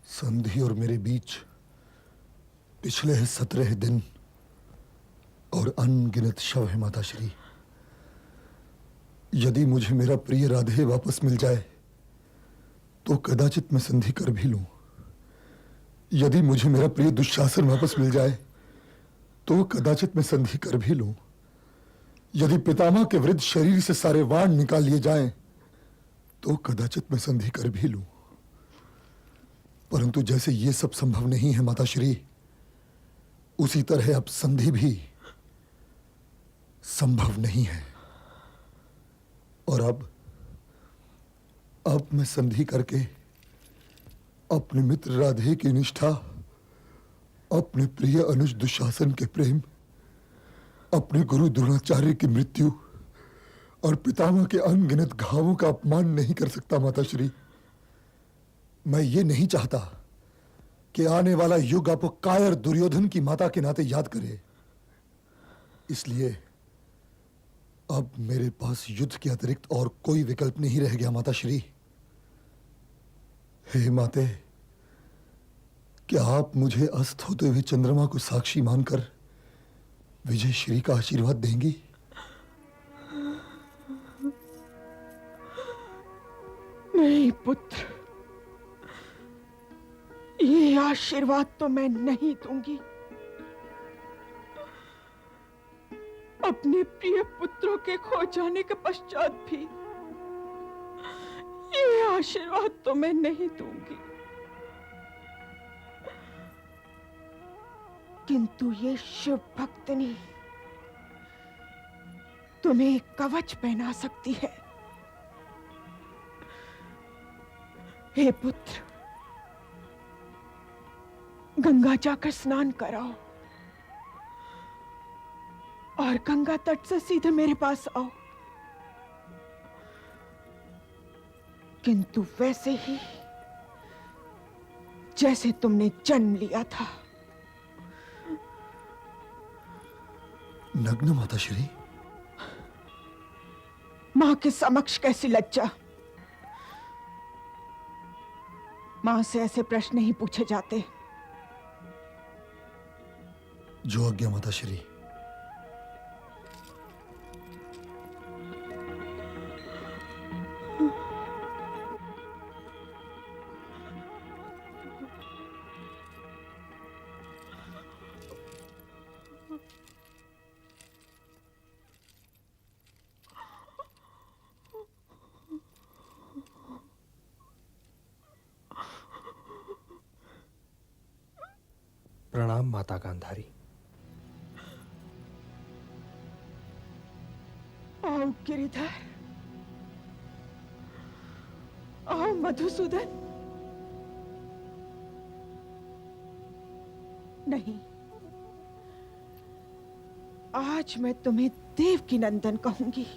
संधि और मेरे बीच पिछले 17 दिन और अनगिनत शव है माताश्री। यदि मुझे मेरा प्रिय राधे वापस मिल जाए तो कदाचित मैं संधि कर भी लूं। यदि मुझे मेरा प्रिय दुशासन वापस मिल जाए तो कदाचित मैं संधि कर भी लूं। यदि पितामह के वृद्ध शरीर से सारे वाण निकाल लिए जाएं तो कदाचित मैं संधि कर भी लूं। परंतु जैसे ये सब संभव नहीं है माताश्री, उसी तरह अब संधि भी संभव नहीं है। और अब मैं संधि करके अपने मित्र राधे की निष्ठा, अपने प्रिय अनुज दुशासन के प्रेम, अपने गुरु द्रोणाचार्य की मृत्यु और पितामह के अनगिनत घावों का अपमान नहीं कर सकता माताश्री। मैं ये नहीं चाहता कि आने वाला युग आपको कायर दुर्योधन की माता के नाते याद करे। इसलिए अब मेरे पास युद्ध के अतिरिक्त और कोई विकल्प नहीं रह गया माताश्री। हे माते, क्या आप मुझे अस्त होते हुए चंद्रमा को साक्षी मानकर विजय श्री का आशीर्वाद देंगी? नहीं पुत्र, ये आशीर्वाद तो मैं नहीं दूंगी। अपने प्रिय पुत्रों के खो जाने के पश्चात भी ये आशीर्वाद तो मैं नहीं दूंगी। किंतु ये शिव भक्तनी तुम्हें कवच पहना सकती है। हे पुत्र, गंगा जाकर स्नान कराओ और गंगा तट से सीधे मेरे पास आओ। किंतु वैसे ही जैसे तुमने जन्म लिया था। नग्न माताश्री? मां के समक्ष कैसी लज्जा। मां से ऐसे प्रश्न नहीं पूछे जाते। जो आज्ञा माताश्री। प्रणाम माता गांधारी। आओ गिरिधर, आओ मधुसूदन। नहीं, आज मैं तुम्हें देवकी नंदन कहूंगी।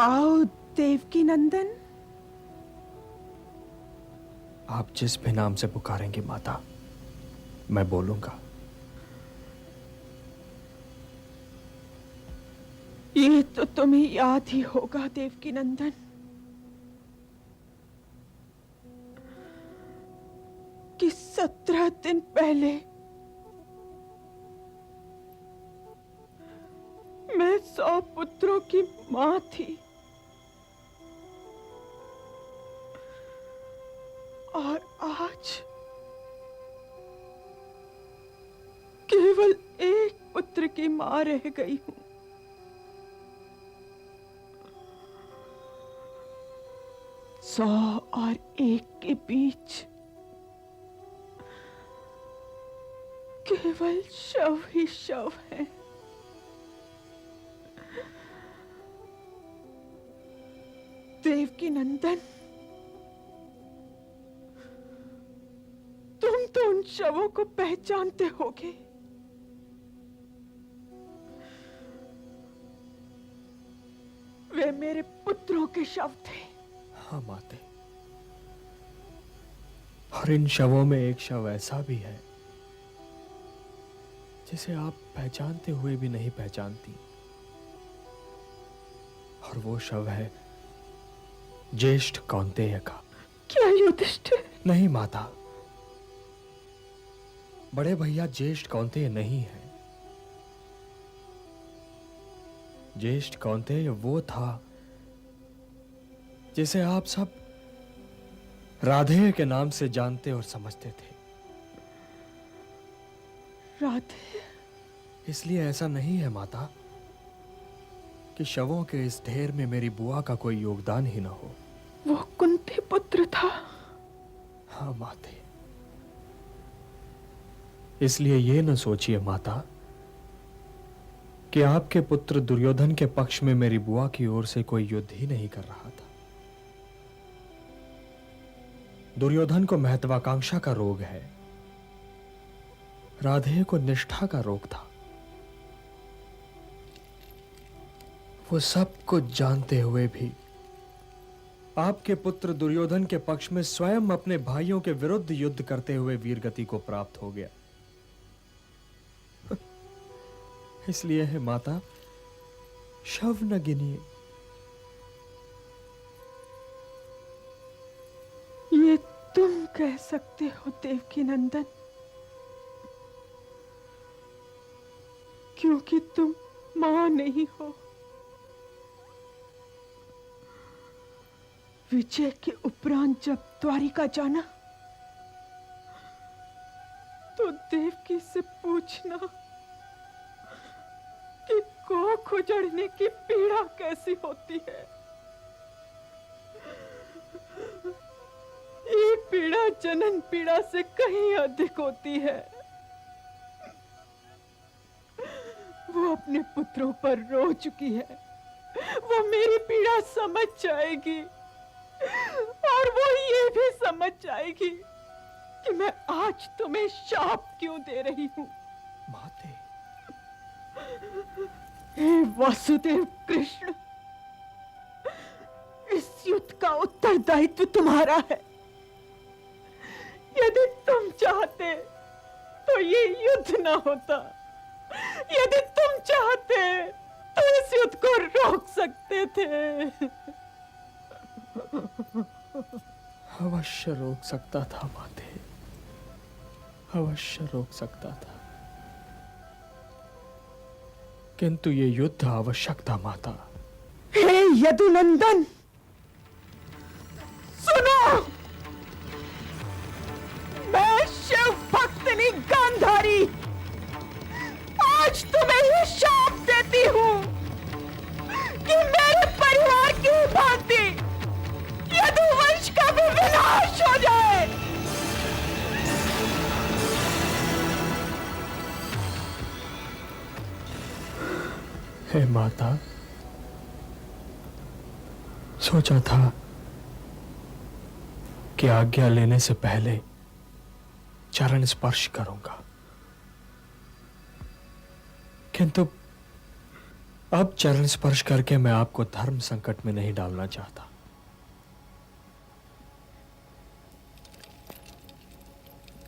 आओ देवकी नंदन। आप जिस भी नाम से पुकारेंगी माता, मैं बोलूंगा। ये तो तुम्हें याद ही होगा देवकी नंदन, कि 17 दिन पहले मैं 100 पुत्रों की मां थी और आज केवल एक पुत्र की मां रह गई हूं। सौ और एक के बीच केवल शव ही शव है। देवकी नंदन, तुम तो उन शवों को पहचानते होगे। वे मेरे पुत्रों के शव थे। हाँ माते, और इन शवों में एक शव ऐसा भी है जिसे आप पहचानते हुए भी नहीं पहचानती। और वो शव है ज्येष्ठ कौंतेय का। क्या युधिष्ठिर? नहीं माता, बड़े भैया ज्येष्ठ कौंतेय नहीं है। ज्येष्ठ कौंतेय वो था जिसे आप सब राधेय के नाम से जानते और समझते थे। राधे? इसलिए ऐसा नहीं है माता कि शवों के इस ढेर में मेरी बुआ का कोई योगदान ही ना हो। वो कुंती पुत्र था। हाँ माते, इसलिए ये न सोचिए माता कि आपके पुत्र दुर्योधन के पक्ष में मेरी बुआ की ओर से कोई युद्ध ही नहीं कर रहा था। दुर्योधन को महत्वाकांक्षा का रोग है, राधेय को निष्ठा का रोग था। वो सब कुछ जानते हुए भी आपके पुत्र दुर्योधन के पक्ष में स्वयं अपने भाइयों के विरुद्ध युद्ध करते हुए वीरगति को प्राप्त हो गया। इसलिए है माता, शव न गिनिए। ये तुम कह सकते हो देवकी नंदन, क्योंकि तुम मां नहीं हो। विजय के उपरांत जब द्वारिका जाना तो देवकी से पूछना कि कोख उजड़ने की पीड़ा कैसी होती है। ये पीड़ा जनन पीड़ा से कहीं अधिक होती है। वो अपने पुत्रों पर रो चुकी है, वो मेरी पीड़ा समझ जाएगी और वो ये भी समझ जाएगी कि मैं आज तुम्हें शाप क्यों दे रही हूं। माते, हे वासुदेव कृष्ण, इस युद्ध का उत्तरदायित्व तुम्हारा है। यदि तुम चाहते तो ये युद्ध ना होता। यदि तुम चाहते तो इस युद्ध को रोक सकते थे। अवश्य रोक सकता था माते, अवश्य रोक सकता था, किंतु ये युद्ध आवश्यक था माता। हे यदुनंदन, सुनो, मैं शिव भक्तिनी गांधारी आज तुम्हें ये शाप देती हूं कि मेरे परिवार की भांति यदुवंश का भी विनाश हो जाए। हे माता, सोचा था कि आज्ञा लेने से पहले चरण स्पर्श करूंगा, किंतु अब चरण स्पर्श करके मैं आपको धर्म संकट में नहीं डालना चाहता।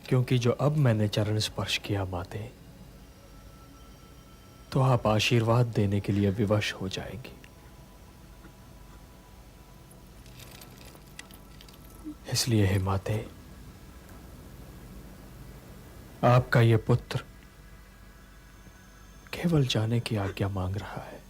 क्योंकि जो अब मैंने चरण स्पर्श किया माते, तो आप आशीर्वाद देने के लिए विवश हो जाएंगी। इसलिए हे माते, आपका यह पुत्र केवल जाने की आज्ञा मांग रहा है।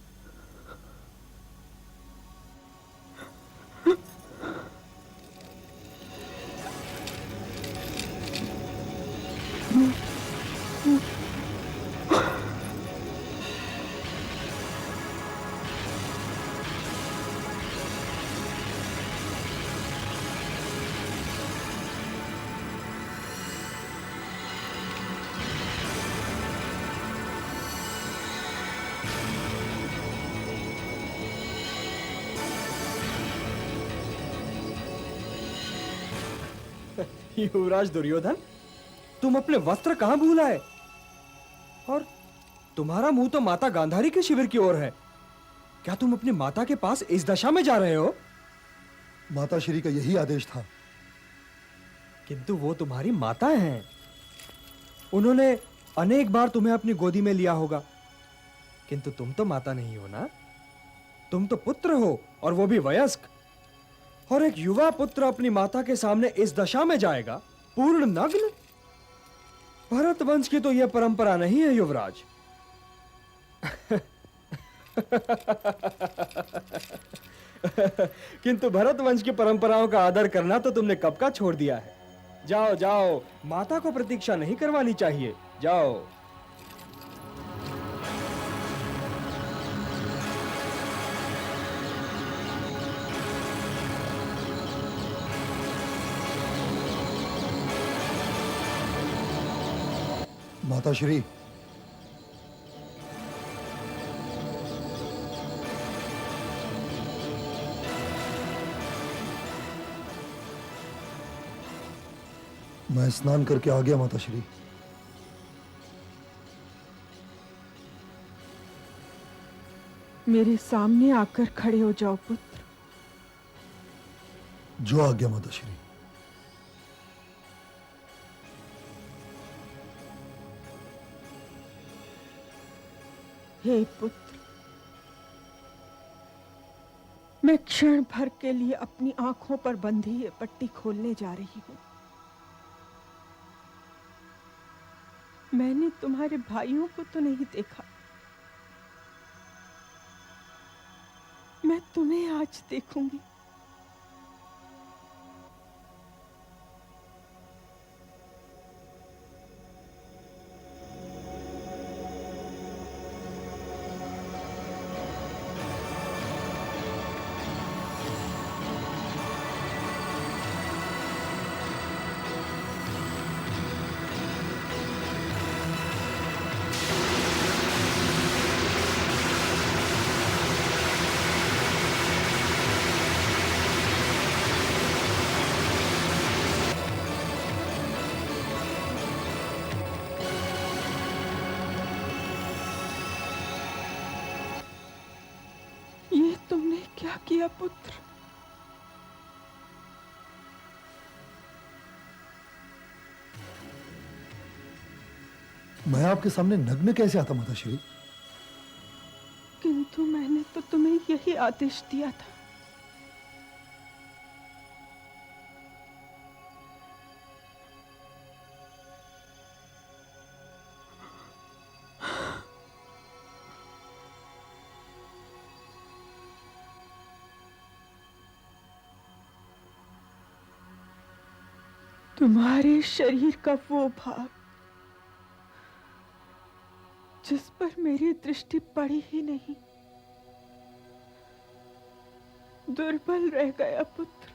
युवराज दुर्योधन, तुम अपने वस्त्र कहां भूल आए? और तुम्हारा मुंह तो माता गांधारी के शिविर की ओर है। क्या तुम अपनी माता के पास इस दशा में जा रहे हो? माता श्री का यही आदेश था। किंतु वो तुम्हारी माता हैं। उन्होंने अनेक बार तुम्हें अपनी गोदी में लिया होगा, किंतु तुम तो माता नहीं हो ना। तुम तो पुत्र हो, और वो भी वयस्क। और एक युवा पुत्र अपनी माता के सामने इस दशा में जाएगा, पूर्ण नग्न। भरत वंश की तो यह परंपरा नहीं है युवराज। किंतु भरत वंश की परंपराओं का आदर करना तो तुमने कब का छोड़ दिया है। जाओ जाओ, माता को प्रतीक्षा नहीं करवानी चाहिए, जाओ। माताश्री, मैं स्नान करके आ गया माताश्री। मेरे सामने आकर खड़े हो जाओ पुत्र। जो आ गया माताश्री। हे पुत्र, मैं क्षण भर के लिए अपनी आंखों पर बंधी ये पट्टी खोलने जा रही हूं। मैंने तुम्हारे भाइयों को तो नहीं देखा, मैं तुम्हें आज देखूंगी। ये तुमने क्या किया पुत्र? मैं आपके सामने नग्न कैसे आता माताश्री? किंतु मैंने तो तुम्हें यही आदेश दिया था। तुम्हारे शरीर का वो भाग जिस पर मेरी दृष्टि पड़ी ही नहीं, दुर्बल रह गया पुत्र।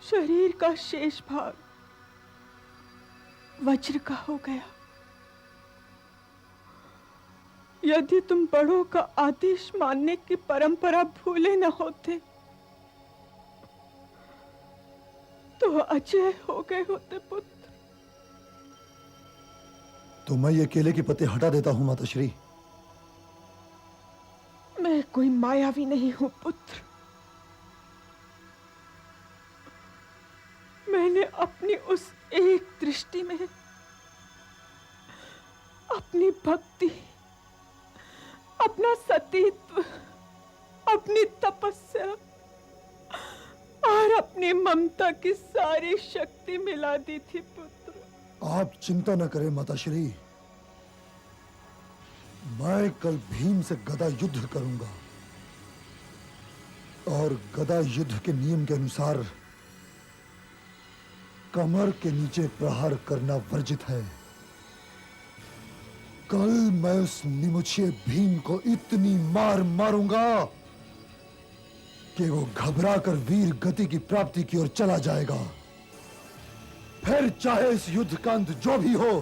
शरीर का शेष भाग वज्र का हो गया। यदि तुम बड़ों का आदेश मानने की परंपरा भूले न होते तो अजय हो गए होते पुत्र। तो मैं ये केले के पत्ते हटा देता हूं माताश्री। मैं कोई मायावी नहीं हूं पुत्र। मैंने अपनी उस एक दृष्टि में अपनी भक्ति, अपना सतीत्व, अपनी तपस्या और अपनी ममता की सारी शक्ति मिला दी थी पुत्र। आप चिंता न करें माताश्री, मैं कल भीम से गदा युद्ध करूंगा और गदा युद्ध के नियम के अनुसार कमर के नीचे प्रहार करना वर्जित है। कल मैं उस निमुछिए भीम को इतनी मार मारूंगा कि वो घबरा कर वीर गति की प्राप्ति की ओर चला जाएगा। फिर चाहे इस युद्ध का अंत जो भी हो,